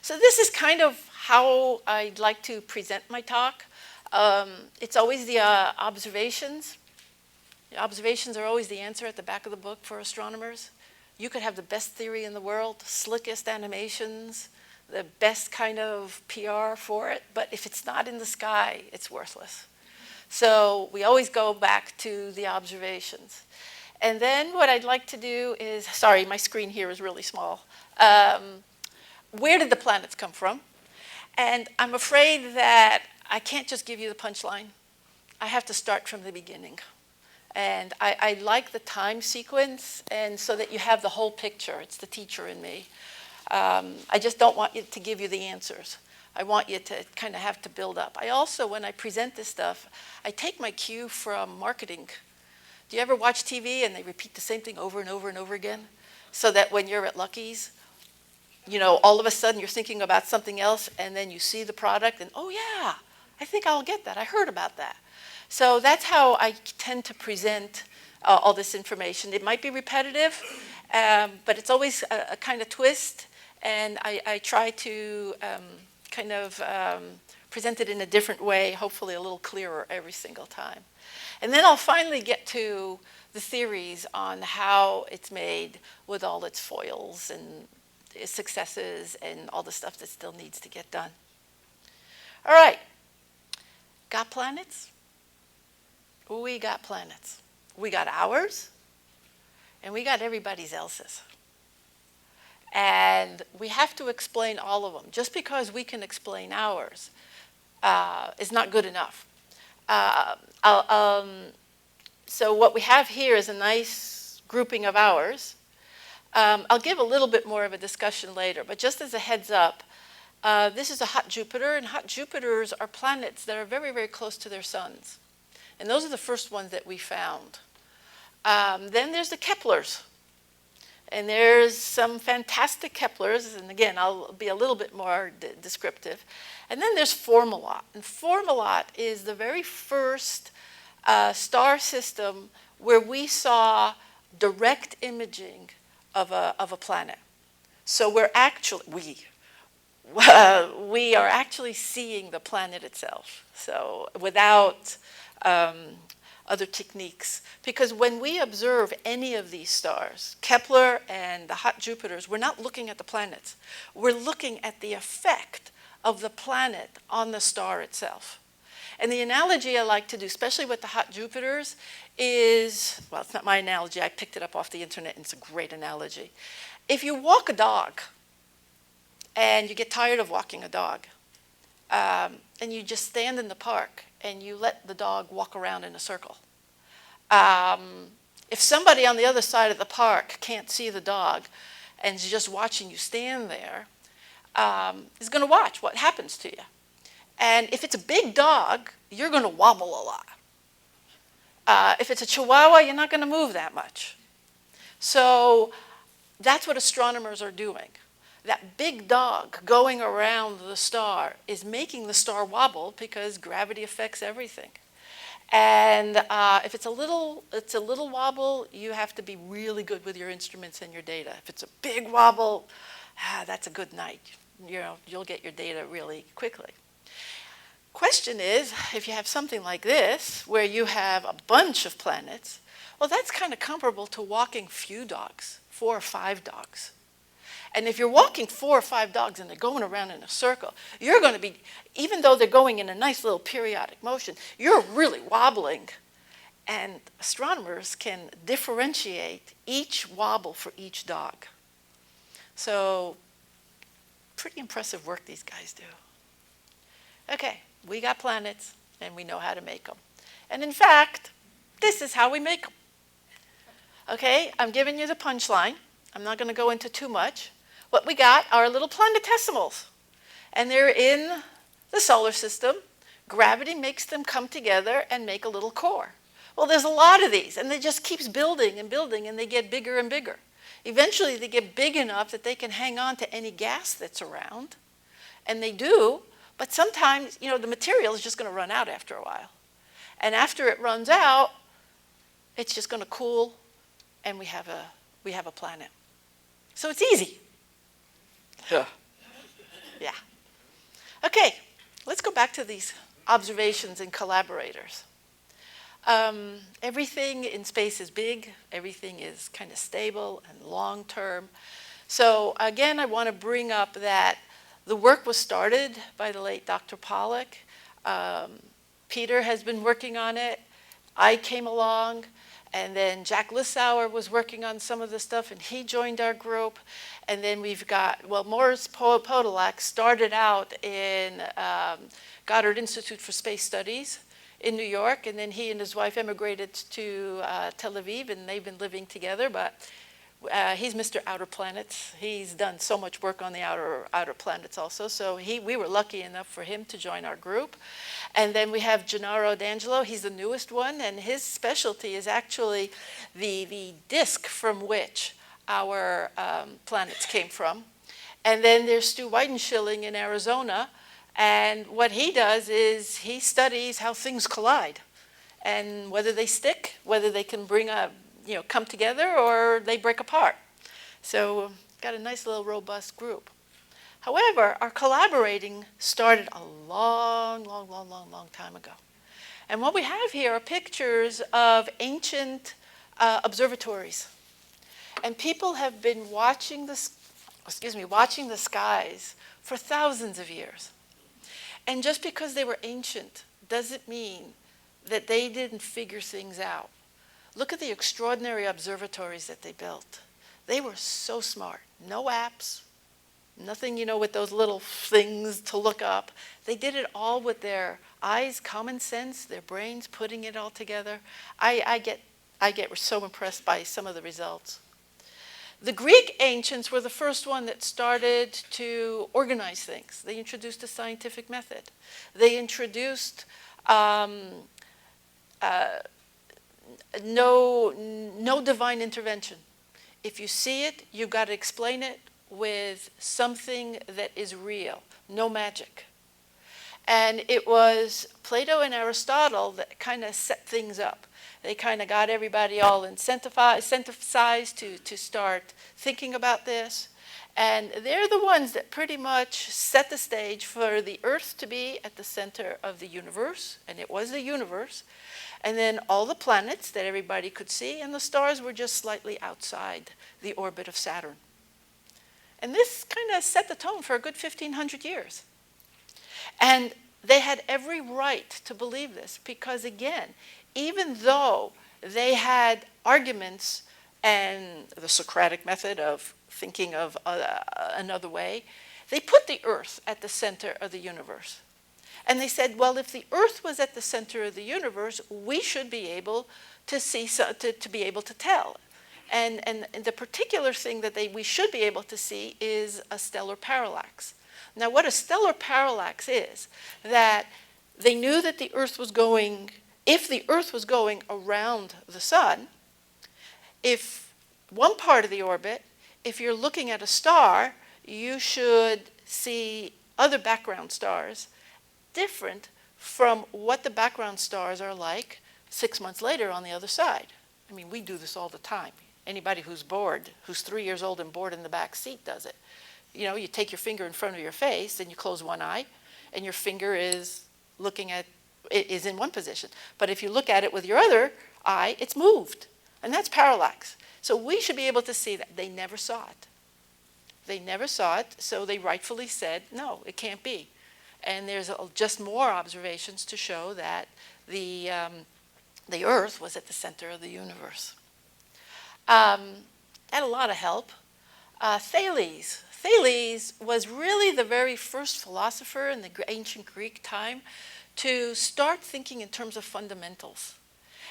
So this is kind of how I'd like to present my talk. It's always the observations. The observations are always the answer at the back of the book for astronomers. You could have the best theory in the world, slickest animations, the best kind of PR for it, but if it's not in the sky, it's worthless. So we always go back to the observations. And then what I'd like to do is, sorry, my screen here is really small. Where did the planets come from? And I'm afraid that I can't just give you the punchline. I have to start from the beginning. And I like the time sequence, and so that you have the whole picture. It's the teacher in me. I just don't want to give you the answers. I want you to kind of have to build up. I also, when I present this stuff, I take my cue from marketing. Do you ever watch TV and they repeat the same thing over and over and over again? So that when you're at Lucky's, you know, all of a sudden you're thinking about something else, and then you see the product and, oh yeah, I think I'll get that. I heard about that. So that's how I tend to present all this information. It might be repetitive, but it's always a kind of twist, and I try to present it in a different way, hopefully a little clearer every single time. And then I'll finally get to the theories on how it's made with all its foils and successes and all the stuff that still needs to get done. All right, got planets? We got planets. We got ours, and we got everybody else's. And we have to explain all of them. Just because we can explain ours is not good enough. So what we have here is a nice grouping of ours. I'll give a little bit more of a discussion later, but just as a heads up, this is a hot Jupiter, and hot Jupiters are planets that are very, very close to their suns. And those are the first ones that we found. Then there's the Keplers. And there's some fantastic Keplers, and again, I'll be a little bit more descriptive. And then there's Fomalhaut. And Fomalhaut is the very first star system where we saw direct imaging of a planet. So we're actually, we are actually seeing the planet itself. So without other techniques. Because when we observe any of these stars, Kepler and the hot Jupiters, we're not looking at the planets. We're looking at the effect of the planet on the star itself. And the analogy I like to do, especially with the hot Jupiters, is, well, it's not my analogy. I picked it up off the internet, and it's a great analogy. If you walk a dog, and you get tired of walking a dog, and you just stand in the park, and you let the dog walk around in a circle. If somebody on the other side of the park can't see the dog and is just watching you stand there, is going to watch what happens to you. And if it's a big dog, you're going to wobble a lot. If it's a Chihuahua, you're not going to move that much. So that's what astronomers are doing. That big dog going around the star is making the star wobble because gravity affects everything. And if it's a little wobble, you have to be really good with your instruments and your data. If it's a big wobble, that's a good night. You know, you'll get your data really quickly. Question is, if you have something like this, where you have a bunch of planets, well, that's kind of comparable to walking few dogs, 4 or 5 dogs. And if you're walking 4 or 5 dogs and they're going around in a circle, you're going to be, even though they're going in a nice little periodic motion, you're really wobbling. And astronomers can differentiate each wobble for each dog. So pretty impressive work these guys do. Okay, we got planets, and we know how to make them. And in fact, this is how we make them. Okay, I'm giving you the punchline. I'm not going to go into too much. What we got are little planetesimals, and they're in the solar system. Gravity makes them come together and make a little core. Well, there's a lot of these, and it just keeps building and building, and they get bigger and bigger. Eventually, they get big enough that they can hang on to any gas that's around, and they do, but sometimes, you know, the material is just going to run out after a while. And after it runs out, it's just going to cool, and we have a planet. So it's easy. Okay, let's go back to these observations and collaborators. Everything in space is big. Everything is kind of stable and long-term. So again, I want to bring up that the work was started by the late Dr. Pollack. Peter has been working on it. I came along, and then Jack Lissauer was working on some of the stuff, and he joined our group. And then we've got, well, Morris Podolak started out in Goddard Institute for Space Studies in New York, and then he and his wife emigrated to Tel Aviv, and they've been living together. But he's Mr. Outer Planets. He's done so much work on the outer planets also. So we were lucky enough for him to join our group. And then we have Gennaro D'Angelo. He's the newest one, and his specialty is actually the disk from which our planets came from. And then there's Stu Weidenschilling in Arizona. And what he does is he studies how things collide and whether they stick, whether they can come together or they break apart. So got a nice little robust group. However, our collaborating started a long time ago. And what we have here are pictures of ancient observatories. And people have been watching the skies for thousands of years. And just because they were ancient doesn't mean that they didn't figure things out. Look at the extraordinary observatories that they built. They were so smart. No apps, nothing, with those little things to look up. They did it all with their eyes, common sense, their brains, putting it all together. I get so impressed by some of the results. The Greek ancients were the first one that started to organize things. They introduced a scientific method. They introduced no divine intervention. If you see it, you've got to explain it with something that is real, no magic. And it was Plato and Aristotle that kind of set things up. They kind of got everybody all incentivized to start thinking about this. And they're the ones that pretty much set the stage for the Earth to be at the center of the universe, and it was the universe. And then all the planets that everybody could see, and the stars were just slightly outside the orbit of Saturn. And this kind of set the tone for a good 1,500 years. And they had every right to believe this because, again, even though they had arguments and the Socratic method of thinking of another way, they put the Earth at the center of the universe. And they said, well, if the Earth was at the center of the universe, we should be able to see, to be able to tell. And the particular thing that we should be able to see is a stellar parallax. Now, what a stellar parallax is, that they knew that the Earth was going, if the Earth was going around the sun, if one part of the orbit, if you're looking at a star, you should see other background stars different from what the background stars are like 6 months later on the other side. I mean, we do this all the time. Anybody who's bored, who's 3 years old and bored in the back seat does it. You take your finger in front of your face and you close one eye and your finger is is in one position. But if you look at it with your other eye, it's moved. And that's parallax. So we should be able to see that. They never saw it. They never saw it, so they rightfully said, no, it can't be. And there's just more observations to show that the Earth was at the center of the universe. Had a lot of help. Thales. Thales was really the very first philosopher in the ancient Greek time to start thinking in terms of fundamentals.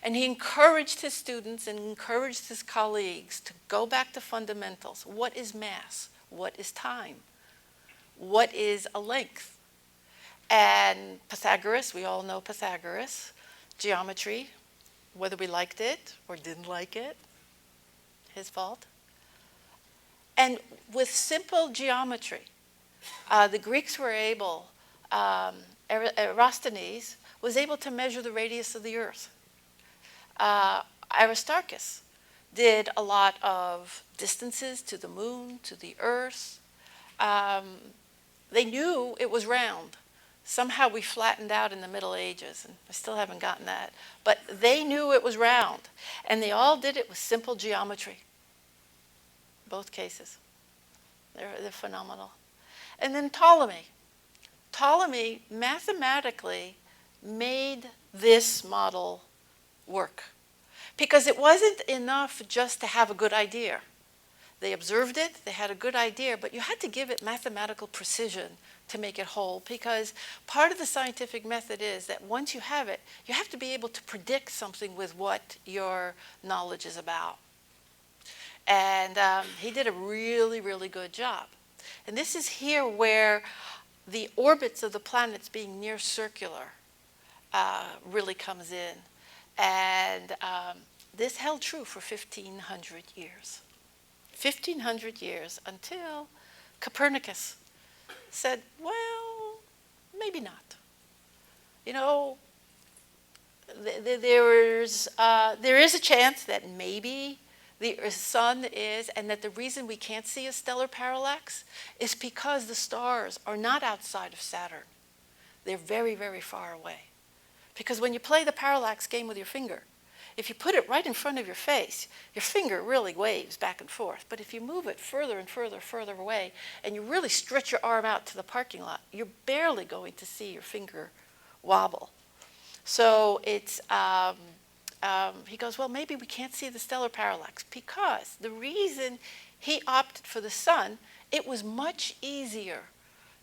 And he encouraged his students and encouraged his colleagues to go back to fundamentals. What is mass? What is time? What is a length? And Pythagoras, we all know Pythagoras, geometry, whether we liked it or didn't like it, his fault. And with simple geometry, the Greeks were able, Eratosthenes was able to measure the radius of the Earth. Aristarchus did a lot of distances to the moon, to the Earth. They knew it was round. Somehow we flattened out in the Middle Ages, and I still haven't gotten that. But they knew it was round, and they all did it with simple geometry. Both cases. They're phenomenal. And then Ptolemy. Ptolemy mathematically made this model work, because it wasn't enough just to have a good idea. They observed it, they had a good idea, but you had to give it mathematical precision to make it whole, because part of the scientific method is that once you have it, you have to be able to predict something with what your knowledge is about. And he did a really, really good job. And this is here where the orbits of the planets being near circular really comes in. And this held true for 1,500 years. 1,500 years until Copernicus said, well, maybe not. You know, there is a chance that maybe the sun is, and that the reason we can't see a stellar parallax is because the stars are not outside of Saturn. They're very, very far away. Because when you play the parallax game with your finger, if you put it right in front of your face, your finger really waves back and forth. But if you move it further and further away, and you really stretch your arm out to the parking lot, you're barely going to see your finger wobble. So it's, he goes, well, maybe we can't see the stellar parallax, because the reason he opted for the sun, it was much easier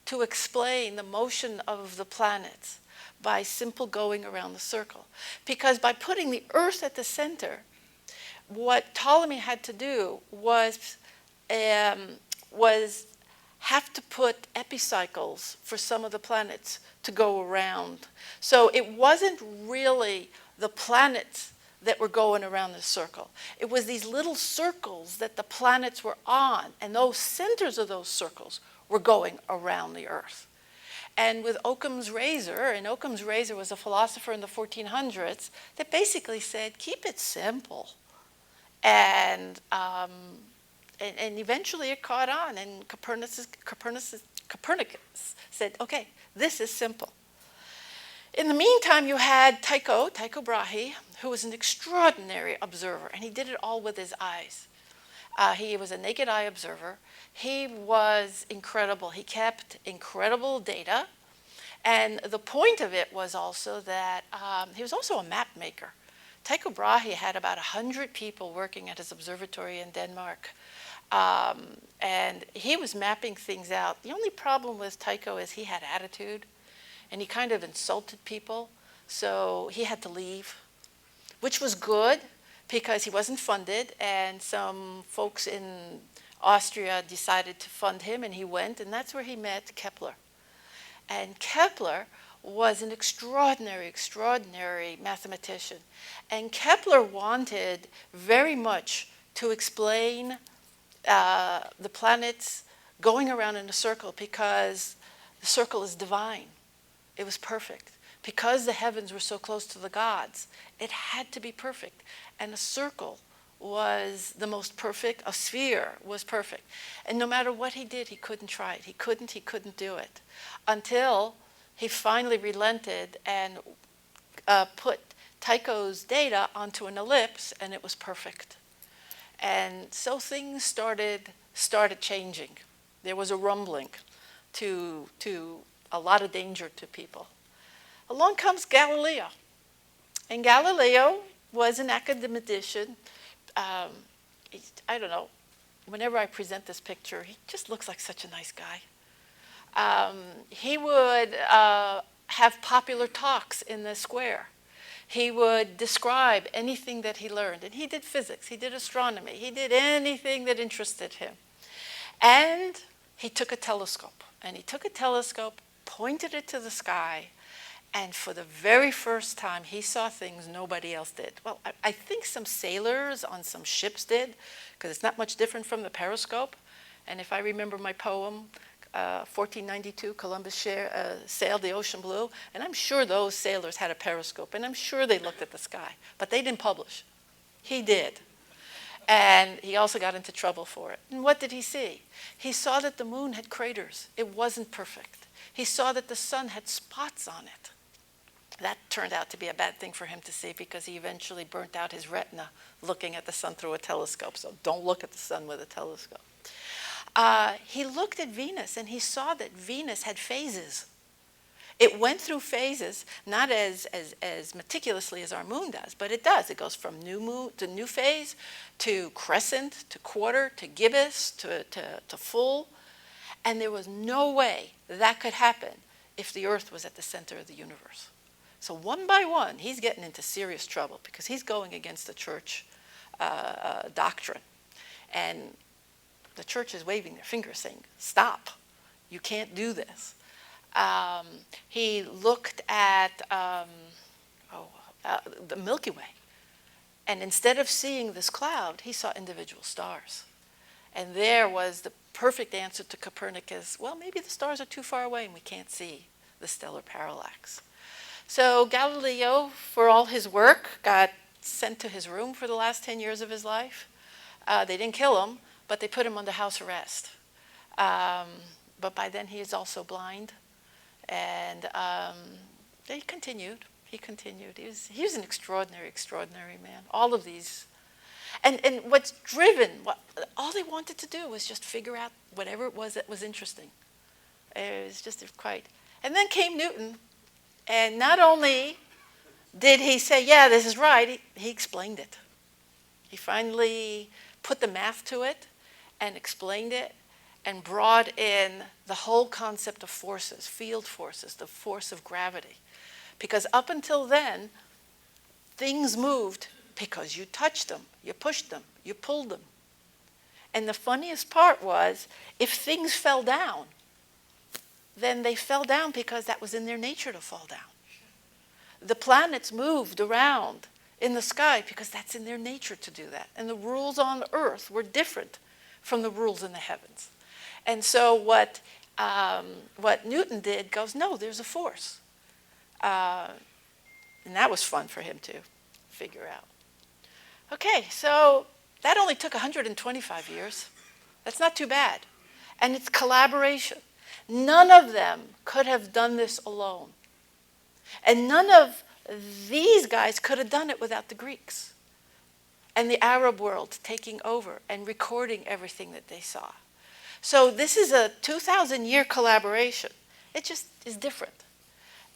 to explain the motion of the planets by simple going around the circle. Because by putting the Earth at the center, what Ptolemy had to do was have to put epicycles for some of the planets to go around. So it wasn't really the planets that were going around the circle. It was these little circles that the planets were on, and those centers of those circles were going around the Earth. And with Occam's razor, and Occam's razor was a philosopher in the 1400s that basically said, keep it simple. And eventually it caught on, and Copernicus said, okay, this is simple. In the meantime, you had Tycho Brahe, who was an extraordinary observer, and he did it all with his eyes. He was a naked eye observer. He was incredible. He kept incredible data. And the point of it was also that he was also a map maker. Tycho Brahe had about 100 people working at his observatory in Denmark. And he was mapping things out. The only problem with Tycho is he had attitude, and he kind of insulted people. So he had to leave, which was good, because he wasn't funded, and some folks in Austria decided to fund him, and he went, and that's where he met Kepler. And Kepler was an extraordinary, extraordinary mathematician. And Kepler wanted very much to explain the planets going around in a circle, because the circle is divine. It was perfect. Because the heavens were so close to the gods, it had to be perfect. And a circle was the most perfect, a sphere was perfect. And no matter what he did, he couldn't try it. He couldn't do it. Until he finally relented and put Tycho's data onto an ellipse, and it was perfect. And so things started changing. There was a rumbling to a lot of danger to people. Along comes Galileo. And Galileo was an academician. I don't know, whenever I present this picture, he just looks like such a nice guy. He would have popular talks in the square. He would describe anything that he learned. And he did physics, he did astronomy, he did anything that interested him. And he took a telescope. And he took a telescope, pointed it to the sky, and for the very first time, he saw things nobody else did. Well, I think some sailors on some ships did, because it's not much different from the periscope. And if I remember my poem, 1492, Columbus sailed the ocean blue, and I'm sure those sailors had a periscope, and I'm sure they looked at the sky, but they didn't publish. He did. And he also got into trouble for it. And what did he see? He saw that the moon had craters. It wasn't perfect. he saw that the sun had spots on it. That turned out to be a bad thing for him to see because he eventually burnt out his retina looking at the sun through a telescope. So don't look at the sun with a telescope. He looked at Venus and he saw that Venus had phases. It went through phases, not as meticulously as our moon does, but it does. It goes from new moon to new phase, to crescent, to quarter, to gibbous, to full. And there was no way that could happen if the Earth was at the center of the universe. So one by one, he's getting into serious trouble because he's going against the church doctrine. And the church is waving their finger saying, stop, you can't do this. He looked at the Milky Way. And instead of seeing this cloud, he saw individual stars. And there was the perfect answer to Copernicus, well, maybe the stars are too far away and we can't see the stellar parallax. So Galileo, for all his work, got sent to his room for the last 10 years of his life. They didn't kill him, but they put him under house arrest. But by then he is also blind. And he continued. He continued. He was an extraordinary, extraordinary man. All of these. And what's driven, all they wanted to do was just figure out whatever it was that was interesting. It was just quite. And then came Newton. And not only did he say, yeah, this is right, he explained it. He finally put the math to it and explained it and brought in the whole concept of forces, field forces, the force of gravity. Because up until then, things moved because you touched them, you pushed them, you pulled them. And the funniest part was, if things fell down, then they fell down because that was in their nature to fall down. The planets moved around in the sky because that's in their nature to do that. And the rules on Earth were different from the rules in the heavens. And so what Newton did goes, no, there's a force. And that was fun for him to figure out. Okay, so that only took 125 years. That's not too bad. And it's collaboration. None of them could have done this alone. And none of these guys could have done it without the Greeks and the Arab world taking over and recording everything that they saw. So this is a 2,000-year collaboration. It just is different.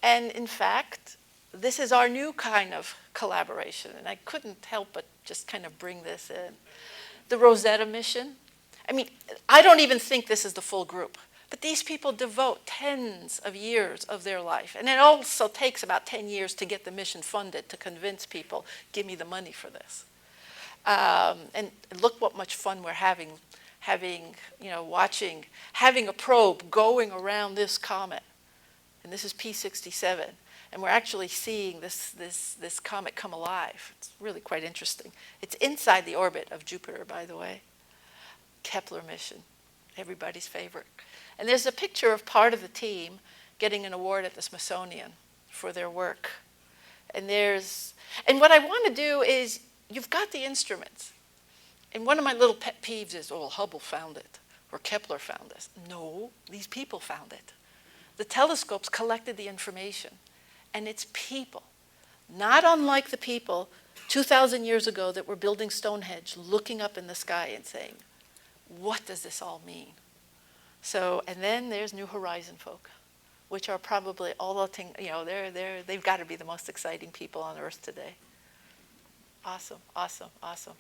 And in fact, this is our new kind of collaboration. And I couldn't help but just kind of bring this in. The Rosetta mission. I mean, I don't even think this is the full group. But these people devote tens of years of their life. And it also takes about 10 years to get the mission funded, to convince people, give me the money for this. And look what much fun we're having, having a probe going around this comet. And this is P67. And we're actually seeing this comet come alive. It's really quite interesting. It's inside the orbit of Jupiter, by the way. Kepler mission, everybody's favorite. And there's a picture of part of the team getting an award at the Smithsonian for their work. And what I want to do is, you've got the instruments. And one of my little pet peeves is, oh, Hubble found it, or Kepler found this. No, these people found it. The telescopes collected the information. And it's people, not unlike the people 2,000 years ago that were building Stonehenge, looking up in the sky and saying, what does this all mean? So, and then there's New Horizon folk, which are probably all the things, they've got to be the most exciting people on Earth today. Awesome, awesome, awesome.